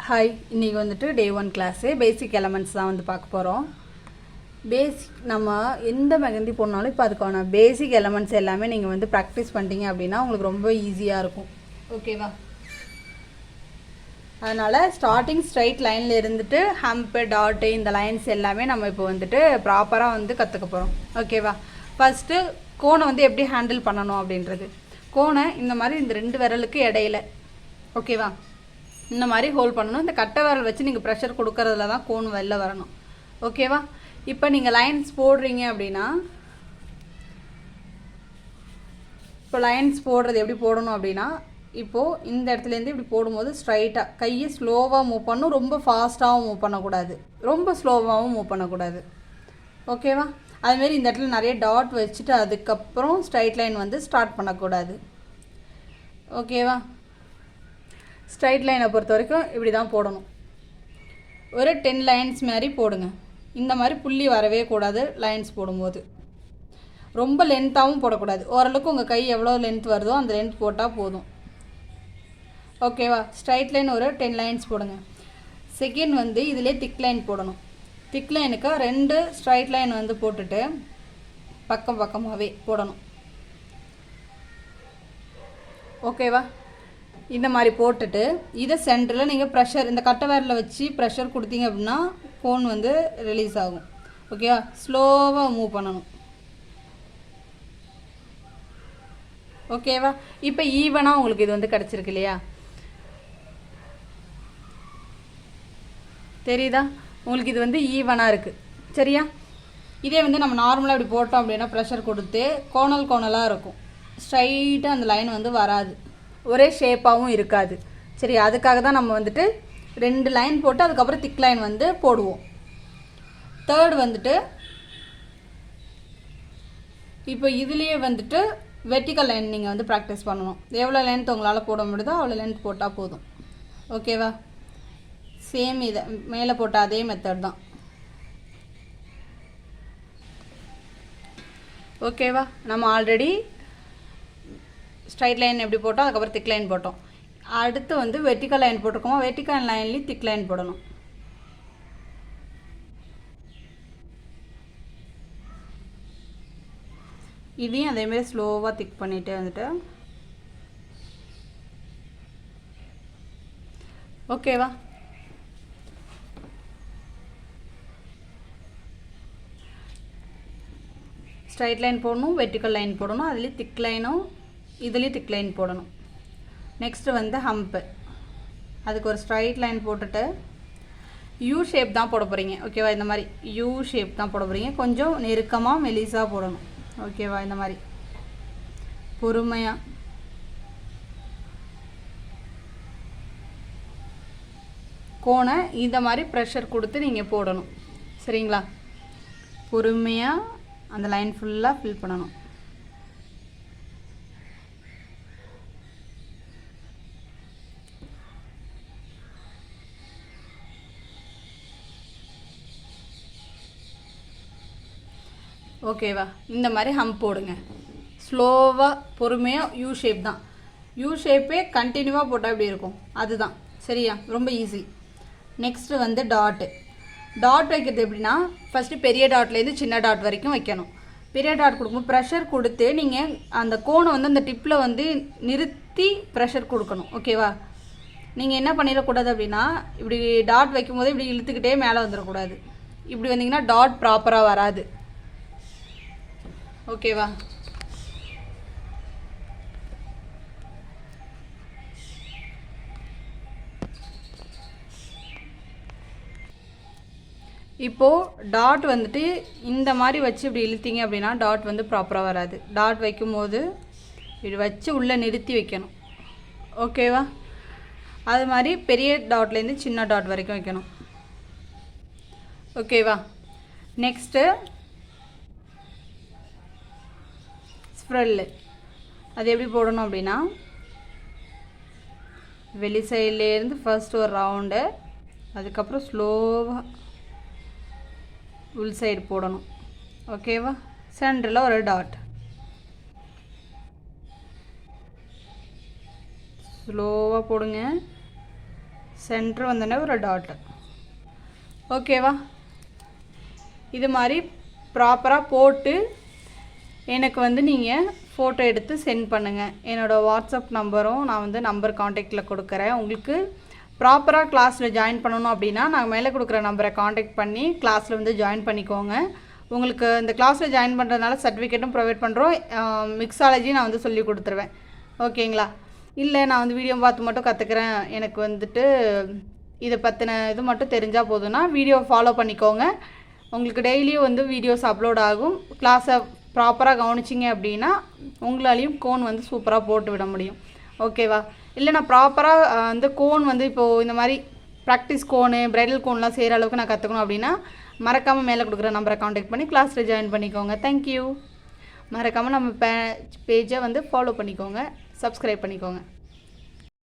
Hi, இன்றைக்கி வந்துட்டு டே 1 class பேசிக் elements தான் வந்து பார்க்க போகிறோம். நம்ம எந்த மெஹந்தி போடனாலும் இப்போ அதுக்கான பேசிக் எலமெண்ட்ஸ் எல்லாமே நீங்கள் வந்து ப்ராக்டிஸ் பண்ணிட்டீங்க அப்படின்னா உங்களுக்கு ரொம்ப ஈஸியாக இருக்கும். ஓகேவா? அதனால் ஸ்டார்டிங் ஸ்ட்ரைட் லைனில் இருந்துட்டு ஹம்ப்பு டாட்டு இந்த லைன்ஸ் எல்லாமே நம்ம இப்போ வந்துட்டு ப்ராப்பராக வந்து கற்றுக்க போகிறோம். ஓகேவா? ஃபஸ்ட்டு கோனை வந்து எப்படி ஹேண்டில் பண்ணணும் அப்படின்றது. கோனை இந்த மாதிரி இந்த 2 விரலுக்கு இடையில, ஓகேவா, இந்த மாதிரி ஹோல்ட் பண்ணணும். இந்த கட்டை விரல் வச்சு நீங்கள் ப்ரெஷர் கொடுக்கறதுல தான் கோன் வெளில வரணும். ஓகேவா? இப்போ நீங்கள் லைன்ஸ் போடுறீங்க அப்படின்னா, இப்போ லைன்ஸ் போடுறது எப்படி போடணும் அப்படின்னா, இப்போது இந்த இடத்துலேருந்து இப்படி போடும்போது ஸ்ட்ரைட்டாக கையை ஸ்லோவாக மூவ் பண்ணணும். ரொம்ப ஃபாஸ்ட்டாகவும் மூவ் பண்ணக்கூடாது, ரொம்ப ஸ்லோவாகவும் மூவ் பண்ணக்கூடாது. ஓகேவா? அதுமாரி இந்த இடத்துல நிறைய டாட் வச்சுட்டு அதுக்கப்புறம் ஸ்ட்ரைட் லைன் வந்து ஸ்டார்ட் பண்ணக்கூடாது. ஓகேவா? ஸ்ட்ரைட் லைனை பொறுத்த வரைக்கும் இப்படி தான் போடணும். ஒரு 10 லைன்ஸ் மாதிரி போடுங்க. இந்த மாதிரி புள்ளி வரவே கூடாது லைன்ஸ் போடும்போது. ரொம்ப லென்த்தாகவும் போடக்கூடாது. ஓரளவுக்கு உங்கள் கை எவ்வளோ லென்த் வருதோ அந்த லென்த் போட்டால் போதும். ஓகேவா? ஸ்ட்ரைட் லைன் ஒரு 10 லைன்ஸ் போடுங்க. செகண்ட் வந்து இதிலே திக் லைன் போடணும். திக் லைனுக்கு 2 ஸ்ட்ரைட் லைன் வந்து போட்டுட்டு பக்கமாகவே போடணும். ஓகேவா? இந்த மாதிரி போட்டுட்டு இதை சென்டரில் நீங்கள் ப்ரெஷர் இந்த கட்டை விரலில் வச்சு ப்ரெஷர் கொடுத்தீங்க அப்படின்னா கோன் வந்து ரிலீஸ் ஆகும். ஓகேவா? ஸ்லோவாக மூவ் பண்ணணும். ஓகேவா? இப்போ ஈவனாக உங்களுக்கு இது வந்து கிடச்சிருக்கு இல்லையா? தெரியுதா உங்களுக்கு? இது வந்து ஈவனாக இருக்குது. சரியா? இதே வந்து நம்ம நார்மலாக இப்படி போட்டோம் அப்படின்னா ப்ரெஷர் கொடுத்து கோணலாக இருக்கும். ஸ்ட்ரைட்டாக அந்த லைன் வந்து வராது, ஒரே ஷேப்பாகவும் இருக்காது. சரி, அதுக்காக தான் நம்ம வந்துட்டு 2 லைன் போட்டு அதுக்கப்புறம் திக் லைன் வந்து போடுவோம். தேர்ட் வந்துட்டு இப்போ இதுலேயே வந்துட்டு வெர்டிக்கல் லைன் நீங்கள் வந்து ப்ராக்டிஸ் பண்ணணும். எவ்வளோ லென்த் உங்களால் போட முடியுதோ அவ்வளோ லென்த் போட்டால் போதும். ஓகேவா? சேம் இதை மேலே போட்ட அதே மெத்தட் தான். ஓகேவா? நம்ம ஆல்ரெடி ஸ்ட்ரைட் லைன் எப்படி போட்டோம், அதுக்கப்புறம் திக் லைன் போட்டோம். அடுத்து வந்து வெர்டிக்கல் லைன் போட்டிருக்கோமா, வெர்டிக்கல் லைன்லேயும் திக் லைன் போடணும். இதையும் அதேமாதிரி ஸ்லோவாக திக் பண்ணிகிட்டே வந்துட்டு. ஓகேவா? ஸ்ட்ரைட் லைன் போடணும், வெர்டிக்கல் லைன் போடணும், அதுலேயும் திக் லைனும் இதுலேயும் திக் லைன் போடணும். நெக்ஸ்ட்டு வந்து ஹம்ப்பு. அதுக்கு ஒரு ஸ்ட்ரைட் லைன் போட்டுட்டு யூ ஷேப் தான் போட போகிறீங்க. ஓகேவா? இந்த மாதிரி யூ ஷேப் தான் போட போகிறீங்க. கொஞ்சம் நெருக்கமாக மெலிசாக போடணும். ஓகேவா? இந்த மாதிரி பொறுமையாக. கோனை இந்த மாதிரி ப்ரெஷர் கொடுத்து நீங்கள் போடணும். சரிங்களா? பொறுமையாக அந்த லைன் ஃபுல்லாக ஃபில் பண்ணணும். ஓகேவா? இந்த மாதிரி ஹம்ப் போடுங்க. ஸ்லோவாக பொறுமையாக யூ ஷேப் தான். யூ ஷேப்பே கண்டினியூவாக போட்டால் எப்படி இருக்கும் அதுதான். சரியா? ரொம்ப ஈஸி. நெக்ஸ்ட்டு வந்து டாட்டு. டாட் வைக்கிறது எப்படின்னா, ஃபஸ்ட்டு பெரிய டாட்லேருந்து சின்ன டாட் வரைக்கும் வைக்கணும். பெரிய டாட் கொடுக்கும்போது ப்ரெஷர் கொடுத்து நீங்கள் அந்த கோனை வந்து அந்த டிப்பில் வந்து நிறுத்தி ப்ரெஷர் கொடுக்கணும். ஓகேவா? நீங்கள் என்ன பண்ணிடக்கூடாது அப்படின்னா, இப்படி டாட் வைக்கும்போது இப்படி இழுத்துக்கிட்டே மேலே வந்துடக்கூடாது. இப்படி வந்தீங்கன்னா டாட் ப்ராப்பராக வராது. ஓகேவா? இப்போது டாட் வந்துட்டு இந்த மாதிரி வச்சு இப்படி இழுத்தீங்க அப்படின்னா டாட் வந்து ப்ராப்பராக வராது. டாட் வைக்கும்போது இப்படி வச்சு உள்ளே நிறுத்தி வைக்கணும். ஓகேவா? அது மாதிரி பெரிய டாட்லேருந்து சின்ன டாட் வரைக்கும் வைக்கணும். ஓகேவா? நெக்ஸ்ட்டு ஸ்ப்ரெல்லு. அது எப்படி போடணும் அப்படின்னா, வெளி சைட்லேருந்து ஃபர்ஸ்ட் ஒரு ரவுண்டு, அதுக்கப்புறம் ஸ்லோவாக உள் சைடு போடணும். ஓகேவா? சென்டரில் ஒரு டாட். ஸ்லோவாக போடுங்க. சென்டர் வந்தோடனே ஒரு டாட்டு. ஓகேவா? இது மாதிரி ப்ராப்பராக போட்டு எனக்கு வந்து நீங்கள் ஃபோட்டோ எடுத்து சென்ட் பண்ணுங்கள். என்னோடய வாட்ஸ்அப் நம்பரும் நான் வந்து நம்பர் காண்டாக்டில் கொடுக்குறேன். உங்களுக்கு ப்ராப்பராக கிளாஸில் ஜாயின் பண்ணணும் அப்படின்னா நாங்கள் மேலே கொடுக்குற நம்பரை காண்டாக்ட் பண்ணி கிளாஸில் வந்து ஜாயின் பண்ணிக்கோங்க. உங்களுக்கு இந்த கிளாஸில் ஜாயின் பண்ணுறதுனால சர்டிஃபிகேட்டும் ப்ரொவைட் பண்ணுறோம். மிக்ஸாலஜி நான் வந்து சொல்லி கொடுத்துருவேன். ஓகேங்களா? இல்லை நான் வந்து வீடியோ பார்த்து மட்டும் கற்றுக்கிறேன், எனக்கு வந்துட்டு இதை பற்றின இது மட்டும் தெரிஞ்சால் போதும்னா வீடியோ ஃபாலோ பண்ணிக்கோங்க. உங்களுக்கு டெய்லியும் வந்து வீடியோஸ் அப்லோட் ஆகும். கிளாஸை ப்ராப்பராக கவனிச்சிங்க அப்படின்னா உங்களாலையும் கோன் வந்து சூப்பராக போட்டு விட முடியும். ஓகேவா? இல்லை நான் ப்ராப்பராக வந்து கோன் வந்து இப்போது இந்த மாதிரி ப்ராக்டிஸ் கோனு ப்ரைடல் கோன்லாம் செய்கிற அளவுக்கு நான் கற்றுக்கணும் அப்படின்னா மறக்காமல் மேலே கொடுக்குற நம்பரை காண்டாக்ட் பண்ணி கிளாஸில் ஜாயின் பண்ணிக்கோங்க. தேங்க்யூ. மறக்காமல் நம்ம பேஜை வந்து ஃபாலோ பண்ணிக்கோங்க, சப்ஸ்கிரைப் பண்ணிக்கோங்க.